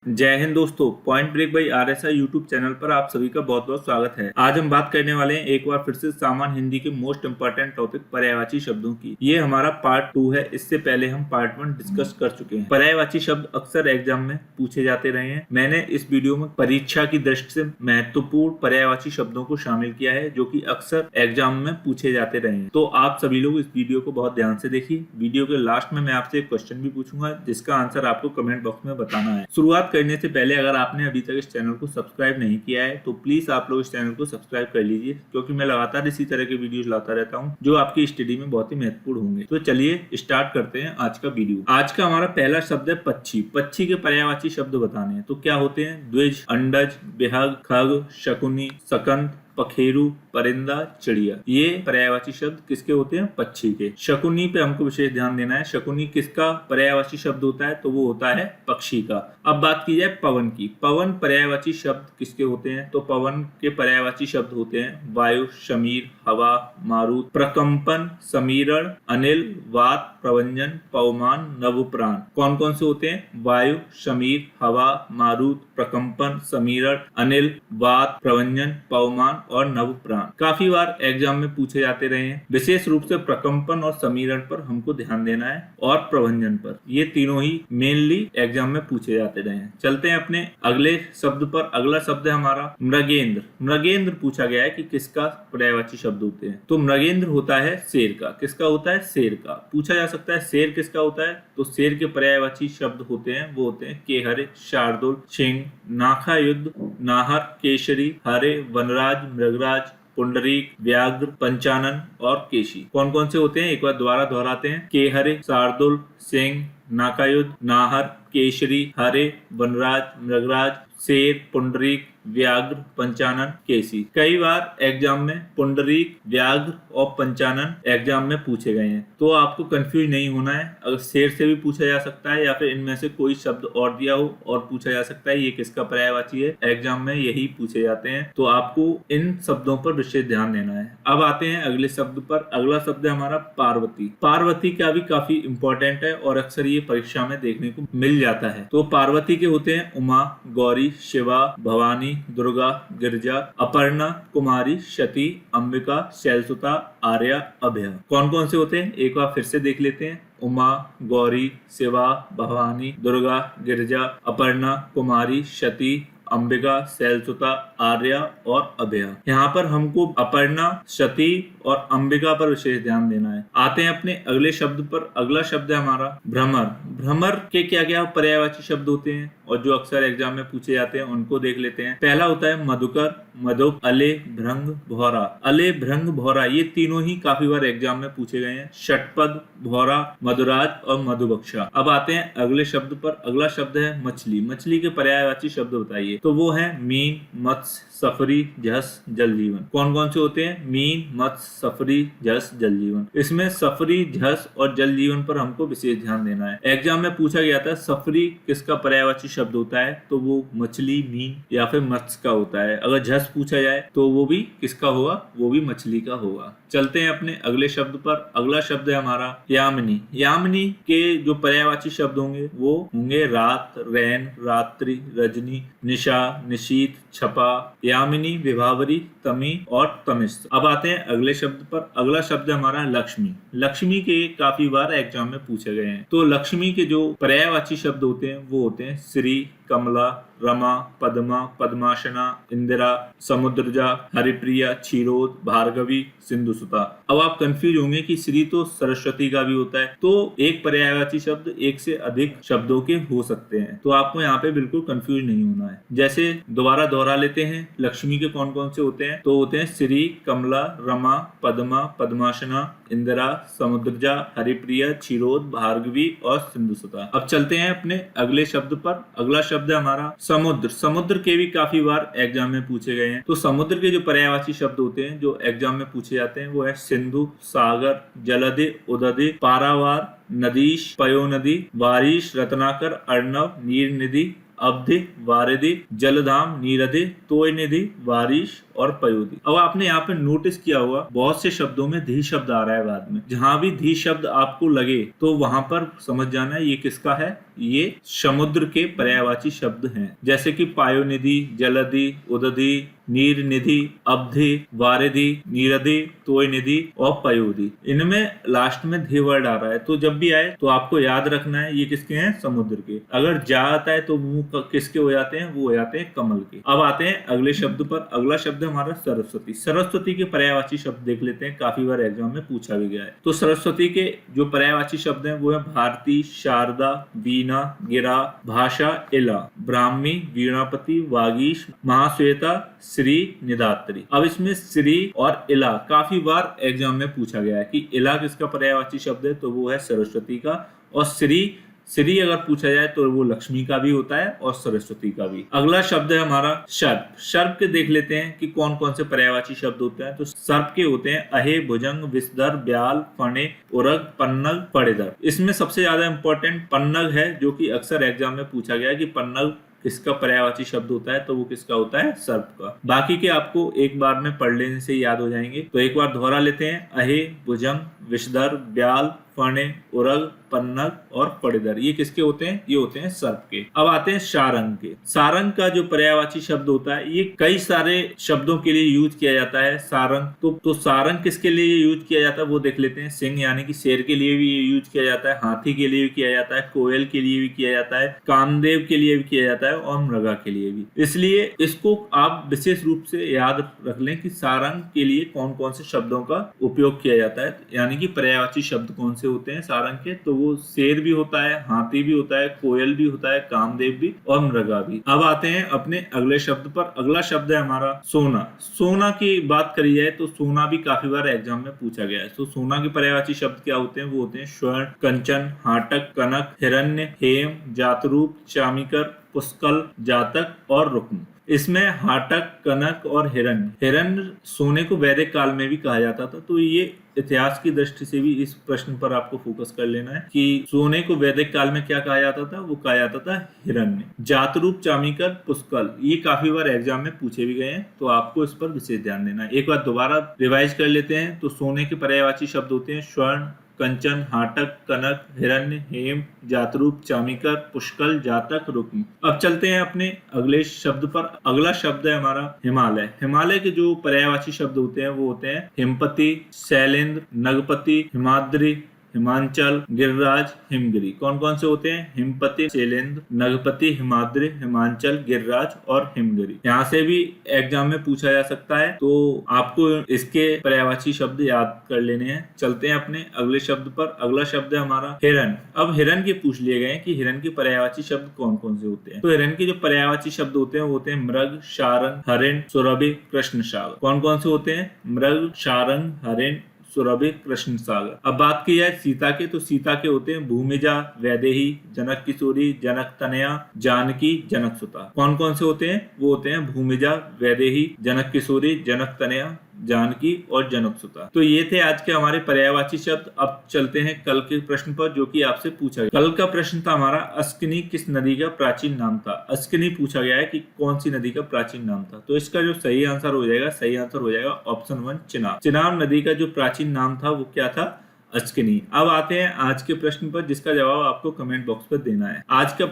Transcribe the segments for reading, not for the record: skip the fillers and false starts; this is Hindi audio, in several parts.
जय हिंद दोस्तों, point break by RSI YouTube channel पर आप सभी का बहुत बहुत स्वागत है। आज हम बात करने वाले हैं एक बार फिर से सामान्य हिंदी के मोस्ट इंपोर्टेंट टॉपिक पर्यायवाची शब्दों की। ये हमारा पार्ट 2 है। इससे पहले हम पार्ट 1 डिस्कस कर चुके हैं। पर्यायवाची शब्द अक्सर एग्जाम में पूछे जाते रहे हैं। मैंने इस वीडियो में परीक्षा की दृष्टि से महत्वपूर्ण पर्यायवाची शब्दों को शामिल किया है जो की अक्सर एग्जाम में पूछे जाते रहे हैं। तो आप सभी लोग इस वीडियो को बहुत ध्यान से देखिए। वीडियो के लास्ट में मैं आपसे एक क्वेश्चन भी पूछूंगा जिसका आंसर आपको कमेंट बॉक्स में बताना है। शुरुआत करने से पहले अगर आपने अभी तक इस चैनल को सब्सक्राइब नहीं किया है तो प्लीज आप लोग इस चैनल को सब्सक्राइब कर लीजिए, क्योंकि मैं लगातार इसी तरह के वीडियोस लाता रहता हूं जो आपकी स्टडी में बहुत ही महत्वपूर्ण होंगे। तो चलिए स्टार्ट करते हैं आज का वीडियो। आज का हमारा पहला शब्द है पक्षी। पक्षी के पर्यायवाची शब्द बताने हैं। तो क्या होते हैं? द्विज, अंडज, बेहग, खग, शकुनी, सकंद, पखेरु, परिंदा, चिड़िया। ये पर्यायवाची शब्द किसके होते हैं? पक्षी के। शकुनी पे हमको विशेष ध्यान देना है। शकुनी किसका पर्यायवाची शब्द होता है? तो वो होता है पक्षी का। अब बात की जाए पवन की। पवन पर्यायवाची शब्द किसके होते हैं? तो पवन के पर्यायवाची शब्द होते हैं वायु, समीर, हवा, मारुत, प्रकंपन, समीरण, अनिल, वात, प्रवंजन, पवमान, नवप्राण। कौन कौन से होते हैं? वायु, समीर, हवा, मारुत, प्रकंपन, समीरण, अनिल, वात, प्रवंजन, पवमान और नवप्राण। काफी बार एग्जाम में पूछे जाते रहे हैं। विशेष रूप से प्रकंपन और समीरण पर हमको ध्यान देना है और प्रवंजन पर। ये तीनों ही मेनली एग्जाम में पूछे जाते रहे हैं। चलते हैं अपने अगले शब्द पर। अगला शब्द है हमारा मृगेंद्र। मृगेंद्र पूछा गया है कि किसका पर्यायवाची शब्द होते हैं? तो मृगेंद्र होता है शेर का। किसका होता है? शेर का। पूछा जा सकता है शेर किसका होता है? तो शेर के पर्यायवाची शब्द होते हैं वो होते हैं केहरे, शार्दुल, सिंह, नाखायुद्ध, नाहर, केसरी, हरे, वनराज, मृगराज, पुंडरीक, व्याघ्र, पंचानन और केशी। कौन कौन से होते हैं? एक बार दोबारा दोहराते हैं। केहरे, शार्दुल, सिंह, नाकायुद्ध, नाहर, केशरी, हरे, वनराज, मृगराज, शेर, पुंडरीक, व्याघ्र, पंचानन, केसी। कई बार एग्जाम में पुंडरीक, व्याघ्र और पंचानन एग्जाम में पूछे गए हैं। तो आपको कंफ्यूज नहीं होना है। अगर शेर से भी पूछा जा सकता है या फिर इनमें से कोई शब्द और दिया हो और पूछा जा सकता है ये किसका पर्यायवाची है। एग्जाम में यही पूछे जाते हैं। तो आपको इन शब्दों पर विशेष ध्यान देना है। अब आते हैं अगले शब्द पर। अगला शब्द है हमारा पार्वती। पार्वती का भी काफी इंपॉर्टेंट है और अक्सर ये परीक्षा में देखने को मिल जाता है। तो पार्वती के होते हैं उमा, गौरी, शिवा, भवानी, दुर्गा, गिरजा, अपर्णा, कुमारी, सती, अंबिका, शैलसुता, आर्या, अभया। कौन कौन से होते हैं? एक बार फिर से देख लेते हैं। उमा, गौरी, शिवा, भवानी, दुर्गा, गिरजा, अपर्णा, कुमारी, सती, अंबिका, शैलसुता, आर्या और अभया। यहाँ पर हमको अपर्णा, सती और अंबिका पर विशेष ध्यान देना है। आते हैं अपने अगले शब्द पर। अगला शब्द है हमारा भ्रमर। भ्रमर के क्या क्या पर्यायवाची शब्द होते हैं और जो अक्सर एग्जाम में पूछे जाते हैं उनको देख लेते हैं। पहला होता है मधुकर, मधुप, अले, भृंग, भौरा। अले, भृंग, भौरा ये तीनों ही काफी बार एग्जाम में पूछे गए हैं। षटपद, भौरा, मधुराज और मधुबक्षा। अब आते हैं अगले शब्द पर। अगला शब्द है मछली। मछली के पर्यायवाची शब्द बताइए। तो वो है मीन, मत्स्य, सफरी, झस, जल जीवन। कौन कौन से होते हैं? मीन, मत्स्य, सफरी, झस, जल जीवन। इसमें सफरी, झस और जल जीवन पर हमको विशेष ध्यान देना है। एग्जाम में पूछा गया था सफरी किसका पर्यायवाची शब्द होता है? तो वो मछली, मीन या फिर मत्स्य का होता है। अगर झस पूछा जाए तो वो भी किसका होगा? वो भी मछली का होगा। चलते हैं अपने अगले शब्द पर। अगला शब्द है हमारा यामिनी। यामिनी के जो पर्यायवाची शब्द होंगे वो होंगे रात, रैन, रात्रि, रजनी, निशा, निशीत, छपा, यामिनी, विभावरी, तमी और तमिश्र। अब आते हैं अगले शब्द पर। अगला शब्द है हमारा लक्ष्मी। लक्ष्मी के काफी बार एग्जाम में पूछे गए हैं। तो लक्ष्मी के जो पर्यायवाची शब्द होते हैं वो होते हैं श्री, कमला, रमा, पद्मा, पद्मासना, इंदिरा, समुद्रजा, हरिप्रिया, क्षीरोद, भार्गवी, सिंधुसुता। अब आप कंफ्यूज होंगे कि श्री तो सरस्वती का भी होता है। तो एक पर्यायवाची शब्द एक से अधिक शब्दों के हो सकते हैं। तो आपको यहाँ पे बिल्कुल कंफ्यूज नहीं होना है। जैसे दोबारा दोहरा लेते हैं। लक्ष्मी के कौन कौन से होते हैं? तो होते हैं श्री, कमला, रमा, पद्मा, पद्मासना, इंदिरा, समुद्रजा, हरिप्रिया, क्षीरोद, भार्गवी और सिंधुसुता। अब चलते हैं अपने अगले शब्द पर। अगला शब्द है हमारा समुद्र। समुद्र के भी काफी बार एग्जाम में पूछे गए हैं। तो समुद्र के जो पर्यायवाची शब्द होते हैं जो एग्जाम में पूछे जाते हैं वो है सिंधु, सागर, जलधि, उदधि, पारावार, नदीश, पयोनदी, बारिश, रत्नाकर, अर्णव, नीर निधि, अवधि, वारिधि, जलधाम, नीरधि, तोय निधि, बारिश और पयोधि। अब आपने यहाँ पे नोटिस किया होगा बहुत से शब्दों में धी शब्द आ रहा है बाद में। जहां भी धी शब्द आपको लगे तो वहां पर समझ जाना है ये किसका है, ये समुद्र के पर्यायवाची शब्द हैं, जैसे कि पायोनिधि, जलधि, उदधि, नीर निधि, अवधि, वारिधि, नीरधि, तोय निधि और पयोधि। इनमें लास्ट में धी वर्ड आ रहा है, तो जब भी आए तो आपको याद रखना है ये किसके हैं, समुद्र के। अगर जा आता है तो वो किसके हो जाते हैं, वो हो जाते हैं कमल के। अब आते हैं अगले शब्द पर। अगला शब्द हमारा सरस्वती। सरस्वती के पर्यायवाची शब्द देख लेते हैं, काफी बार एग्जाम में पूछा भी गया है। तो सरस्वती के जो पर्यायवाची शब्द हैं वो है भारती, शारदा, वीणा, गिरा, भाषा, इला, ब्राह्मी, वीणापति, वागीश, महाश्वेता, श्री, निधात्री। अब इसमें श्री और इला काफी बार एग्जाम में पूछा गया है कि इला किसका पर्यायवाची शब्द है, तो वो है सरस्वती का। और श्री अगर पूछा जाए तो वो लक्ष्मी का भी होता है और सरस्वती का भी। अगला शब्द है हमारा सर्प। सर्प के देख लेते हैं कि कौन कौन से पर्यायवाची शब्द होते हैं। तो सर्प के होते हैं अहे, भुजंग, विषधर, ब्याल, फणे, उरग, पन्नग, पड़ेदर। इसमें सबसे ज्यादा इंपॉर्टेंट पन्नग है, जो कि अक्सर एग्जाम में पूछा गया है कि पन्नग किसका पर्यायवाची शब्द होता है, तो वो किसका होता है, सर्प का। बाकी के आपको एक बार में पढ़ लेने से याद हो जाएंगे, तो एक बार दोहरा लेते हैं। अहे, भुजंग, विषधर, ब्याल, फणे, उरग, पन्नग और पड़ेदर, ये किसके होते हैं, ये होते हैं सर्प के। अब आते हैं सारंग के। सारंग का जो पर्यायवाची शब्द होता है ये कई सारे शब्दों के लिए यूज किया जाता है। सारंग तो सारंग किसके लिए यूज किया जाता है वो देख लेते हैं। सिंह यानी कि शेर के लिए भी यूज किया जाता है, हाथी के लिए भी किया जाता है, कोयल के लिए भी किया जाता है, कामदेव के लिए भी किया जाता है और मृगा के लिए भी। इसलिए इसको आप विशेष रूप से याद रख लें कि सारंग के लिए कौन कौन से शब्दों का उपयोग किया जाता है, यानी कि पर्यायवाची शब्द कौन से होते हैं सारंग के। तो वो शेर भी होता है, हाथी भी होता है, कोयल भी होता है, कामदेव भी और मृगा भी। अब आते हैं अपने अगले शब्द पर। अगला शब्द है हमारा सोना। सोना की बात करी जाए तो सोना भी काफी बार एग्जाम में पूछा गया है। तो सोना के पर्यायवाची शब्द क्या होते हैं, वो होते हैं स्वर्ण, कंचन, हाटक, कनक, हिरण्य, हेम, जातरूप, चामिकर, पुष्कल, जातक और रुक्म। इसमें हाटक, कनक और हिरण्य सोने को वैदिक काल में भी कहा जाता था। तो ये इतिहास की दृष्टि से भी इस प्रश्न पर आपको फोकस कर लेना है कि सोने को वैदिक काल में क्या कहा जाता था, वो कहा जाता था हिरण्य। जातरूप, चामिकर, पुष्कल, ये काफी बार एग्जाम में पूछे भी गए हैं, तो आपको इस पर विशेष ध्यान देना है। एक बार दोबारा रिवाइज कर लेते हैं। तो सोने के पर्यायवाची शब्द होते हैं स्वर्ण, कंचन, हाटक, कनक, हिरण्य, हेम, जातरूप, चामिकर, पुष्कल, जातक, रुक्म। अब चलते हैं अपने अगले शब्द पर। अगला शब्द है हमारा हिमालय। हिमालय के जो पर्यायवाची शब्द होते हैं वो होते हैं हिमपति, शैलेंद्र, नगपति, हिमाद्री, हिमांचल, गिरिराज, हिमगिरी। कौन कौन से होते हैं, हिमपति, शैलेंद्र, नगपति, हिमाद्री, हिमांचल, गिरिराज और हिमगिरी। यहाँ से भी एग्जाम में पूछा जा सकता है, तो आपको इसके पर्यायवाची शब्द याद कर लेने हैं। चलते हैं अपने अगले शब्द पर। अगला शब्द है हमारा हिरण। अब हिरण के पूछ लिए गए कि हिरण के पर्यायवाची शब्द कौन कौन से होते हैं। तो हिरण के जो पर्यायवाची शब्द होते हैं वो होते हैं मृग, शारंग, हरिण, सुरभि, कृष्णसागर। कौन कौन से होते हैं, मृग, शारंग, हरिण, सुरभि, कृष्ण सागर। अब बात की जाए सीता के, तो सीता के होते हैं भूमिजा, वैदेही, जनक किशोरी, जनक तनया, जानकी, जनक सुता। कौन कौन से होते हैं, वो होते हैं भूमिजा, वैदेही, जनक किशोरी, जनक तनया, जानकी और जनक सुता। तो ये थे आज के हमारे पर्यायवाची शब्द। अब चलते हैं कल के प्रश्न पर, जो कि आपसे पूछा गया। कल का प्रश्न था हमारा अस्किनी किस नदी का प्राचीन नाम था। अस्किनी पूछा गया है कि कौन सी नदी का प्राचीन नाम था। तो इसका जो सही आंसर हो जाएगा, सही आंसर हो जाएगा ऑप्शन 1 चिनाब। चिनाब नदी का जो प्राचीन नाम था वो क्या था, अस्किनी। अब आते हैं आज के प्रश्न पर, जिसका जवाब आपको कमेंट बॉक्स पर देना है। आज का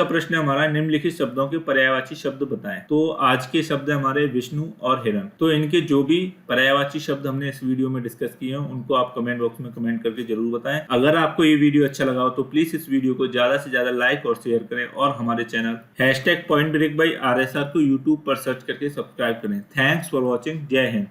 प्रश्न हमारा निम्नलिखित शब्दों के पर्यायवाची शब्द बताएं। तो आज के शब्द हमारे विष्णु और हिरण। तो इनके जो भी पर्यायवाची शब्द हमने इस वीडियो में डिस्कस किए हैं उनको आप कमेंट बॉक्स में कमेंट करके जरूर बताएं। अगर आपको ये वीडियो अच्छा लगा हो तो प्लीज इस वीडियो को ज्यादा से ज्यादा लाइक और शेयर करें और हमारे चैनल #PointBreak by RSR को यूट्यूब पर सर्च करके सब्सक्राइब करें। Thanks for watching. जय हिंद।